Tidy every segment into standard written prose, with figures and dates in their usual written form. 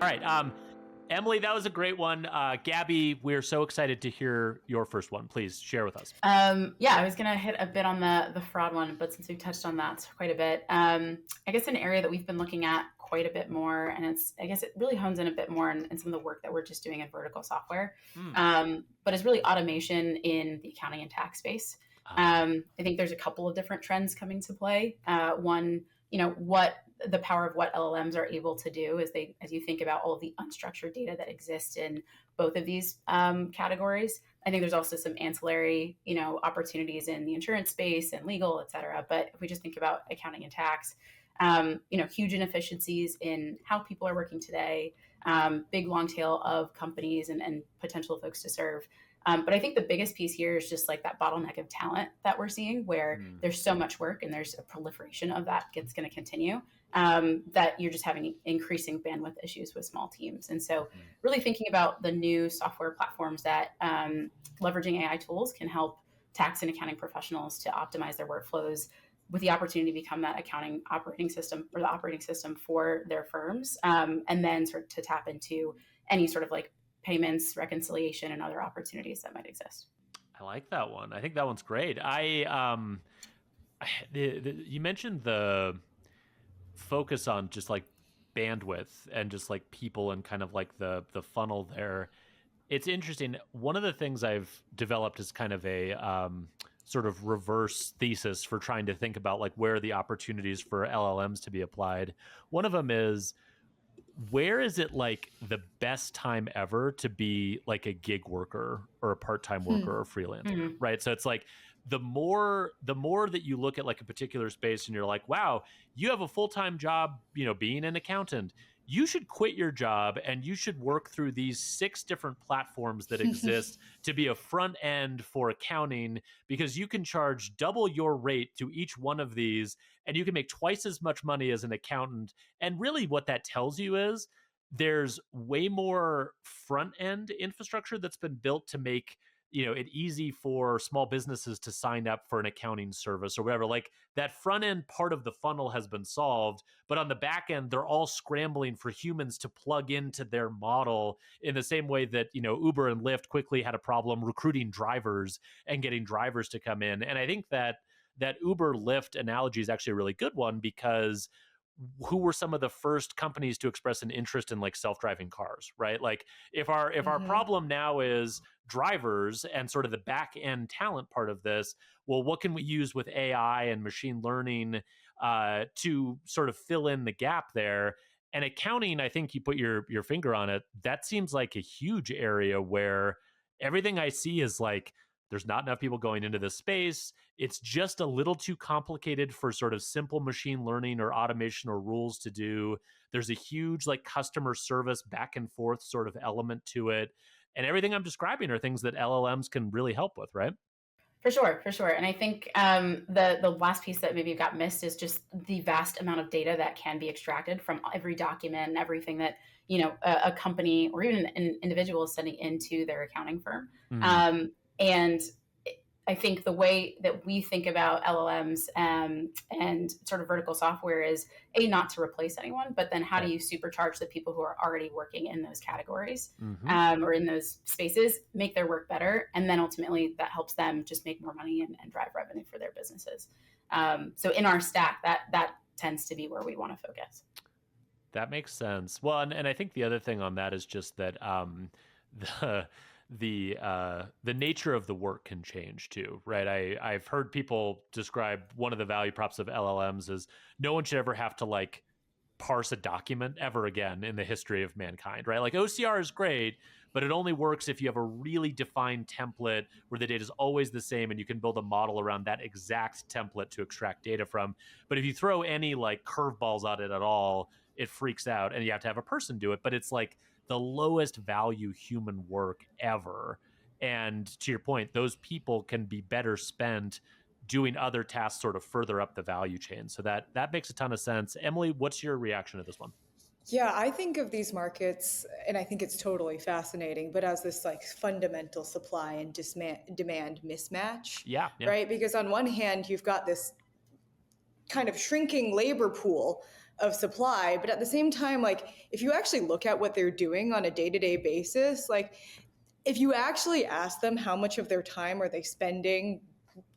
All right. Emily, that was a great one. Gabby, we're so excited to hear your first one. Please share with us. Yeah, I was going to hit a bit on the fraud one, but since we've touched on that quite a bit, I guess an area that we've been looking at quite a bit more, and I guess it really hones in a bit more in some of the work that we're just doing in vertical software, but it's really automation in the accounting and tax space. I think there's a couple of different trends coming to play. One, what the power of what LLMs are able to do is as you think about all of the unstructured data that exists in both of these categories. I think there's also some ancillary, opportunities in the insurance space and legal, et cetera. But if we just think about accounting and tax, huge inefficiencies in how people are working today, big long tail of companies and potential folks to serve. But I think the biggest piece here is just like that bottleneck of talent that we're seeing, where there's so much work and there's a proliferation of that that's going to continue, that you're just having increasing bandwidth issues with small teams. And so really thinking about the new software platforms that leveraging AI tools can help tax and accounting professionals to optimize their workflows with the opportunity to become that accounting operating system or the operating system for their firms, and then sort of to tap into any sort of like payments, reconciliation, and other opportunities that might exist. I like that one. I think that one's great. You mentioned the focus on just like bandwidth and just like people and kind of like the funnel there. It's interesting. One of the things I've developed is kind of a sort of reverse thesis for trying to think about like where are the opportunities for LLMs to be applied. One of them is, where is it like the best time ever to be like a gig worker or a part-time worker or freelancer, right? So it's like the more that you look at like a particular space and you're like, wow, you have a full-time job, being an accountant, you should quit your job and you should work through these 6 different platforms that exist to be a front end for accounting, because you can charge double your rate to each one of these and you can make twice as much money as an accountant. And really what that tells you is there's way more front end infrastructure that's been built to make it easy for small businesses to sign up for an accounting service or whatever. Like that front end part of the funnel has been solved, but on the back end, they're all scrambling for humans to plug into their model in the same way that, Uber and Lyft quickly had a problem recruiting drivers and getting drivers to come in. And I think that Uber Lyft analogy is actually a really good one, because who were some of the first companies to express an interest in like self-driving cars, right? Like if our problem now is drivers and sort of the back end talent part of this, well, what can we use with AI and machine learning to sort of fill in the gap there? And accounting, I think you put your finger on it. That seems like a huge area where everything I see is like, there's not enough people going into this space. It's just a little too complicated for sort of simple machine learning or automation or rules to do. There's a huge like customer service back and forth sort of element to it. And everything I'm describing are things that LLMs can really help with, right? For sure. And I think the last piece that maybe got missed is just the vast amount of data that can be extracted from every document and everything that a company or even an individual is sending into their accounting firm. And I think the way that we think about LLMs and sort of vertical software is not to replace anyone, but then how do you supercharge the people who are already working in those categories or in those spaces, make their work better, and then ultimately that helps them just make more money and drive revenue for their businesses. So in our stack, that tends to be where we want to focus. That makes sense. Well, and I think the other thing on that is just that the nature of the work can change too, right? I've heard people describe one of the value props of LLMs as no one should ever have to like parse a document ever again in the history of mankind, right? Like OCR is great, but it only works if you have a really defined template where the data is always the same and you can build a model around that exact template to extract data from. But if you throw any like curveballs at it at all, it freaks out and you have to have a person do it. But it's like the lowest value human work ever. And to your point, those people can be better spent doing other tasks sort of further up the value chain. So that makes a ton of sense. Emily, what's your reaction to this one? Yeah, I think of these markets, and I think it's totally fascinating, but as this like fundamental supply and demand mismatch. Yeah. Right? Because on one hand, you've got this kind of shrinking labor pool of supply. But at the same time, like if you actually look at what they're doing on a day-to-day basis, like if you actually ask them how much of their time are they spending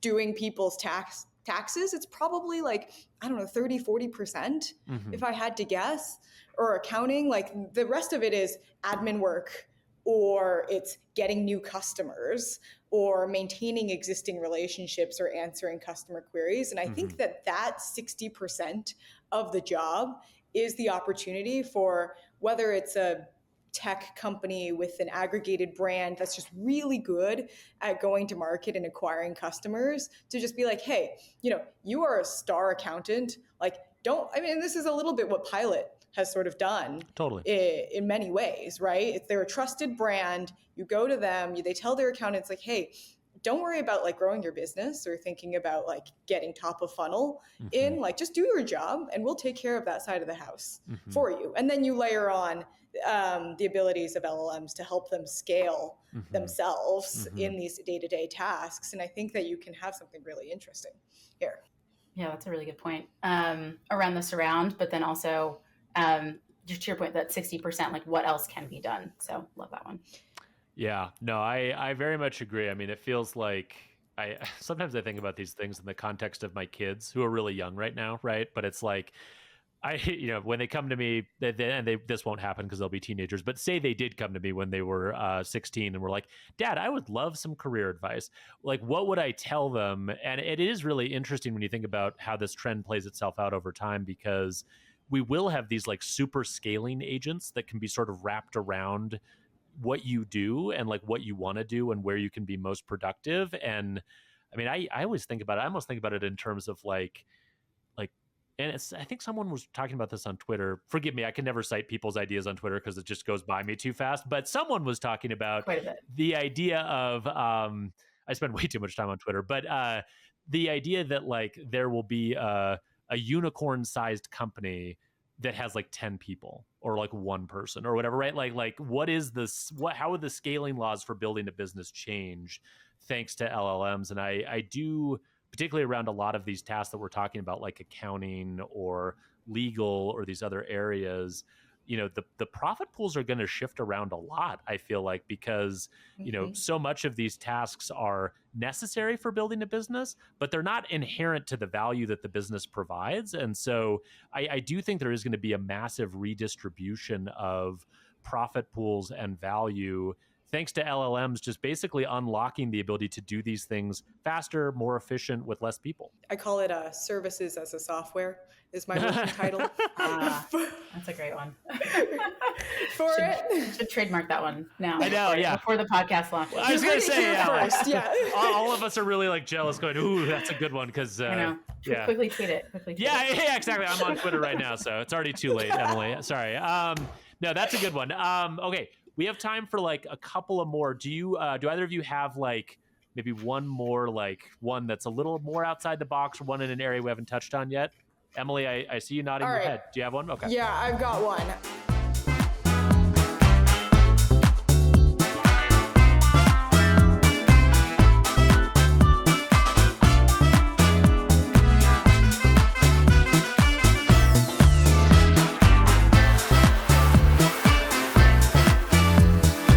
doing people's taxes, it's probably like, I don't know, 30-40%, if I had to guess, or accounting. Like the rest of it is admin work, or it's getting new customers, or maintaining existing relationships, or answering customer queries. And I think that 60% of the job is the opportunity for, whether it's a tech company with an aggregated brand that's just really good at going to market and acquiring customers, to just be like, hey, you are a star accountant. Like, this is a little bit what Pilot has sort of done totally in many ways, right? If they're a trusted brand, you go to them, they tell their accountants like, hey, don't worry about like growing your business or thinking about like getting top of funnel in, like just do your job and we'll take care of that side of the house for you. And then you layer on the abilities of LLMs to help them scale themselves in these day-to-day tasks. And I think that you can have something really interesting here. Yeah, that's a really good point around the surround, but then also just to your point, that 60%, like what else can be done? So love that one. Yeah, no, I very much agree. I mean, it feels like sometimes I think about these things in the context of my kids who are really young right now, right? But it's like, when they come to me, this won't happen because they'll be teenagers, but say they did come to me when they were 16 and were like, Dad, I would love some career advice. Like, what would I tell them? And it is really interesting when you think about how this trend plays itself out over time, because we will have these like super scaling agents that can be sort of wrapped around what you do and like what you want to do and where you can be most productive. And I mean, I always think about it. I almost think about it in terms of like, and I think someone was talking about this on Twitter. Forgive me, I can never cite people's ideas on Twitter because it just goes by me too fast. But someone was talking about the idea of, I spend way too much time on Twitter, but the idea that like there will be a unicorn-sized company that has like 10 people or like one person or whatever, right? Like what is this? How would the scaling laws for building a business change thanks to LLMs? And I do, particularly around a lot of these tasks that we're talking about, like accounting or legal or these other areas, the profit pools are going to shift around a lot, I feel like, because, so much of these tasks are necessary for building a business, but they're not inherent to the value that the business provides. And so I do think there is going to be a massive redistribution of profit pools and value thanks to LLMs just basically unlocking the ability to do these things faster, more efficient with less people. I call it services as a software is my working title. That's a great one. Should trademark that one now. I know, before the podcast launches. Well, I was going to say, first, all of us are really like jealous going, ooh, that's a good one. Because I know. Quickly tweet it. Yeah, exactly. I'm on Twitter right now, so it's already too late, Emily. Sorry. No, that's a good one. Okay. We have time for like a couple of more. Do either of you have like maybe one more, like one that's a little more outside the box, or one in an area we haven't touched on yet? Emily, I see you nodding your head. Do you have one? Okay. Yeah, I've got one.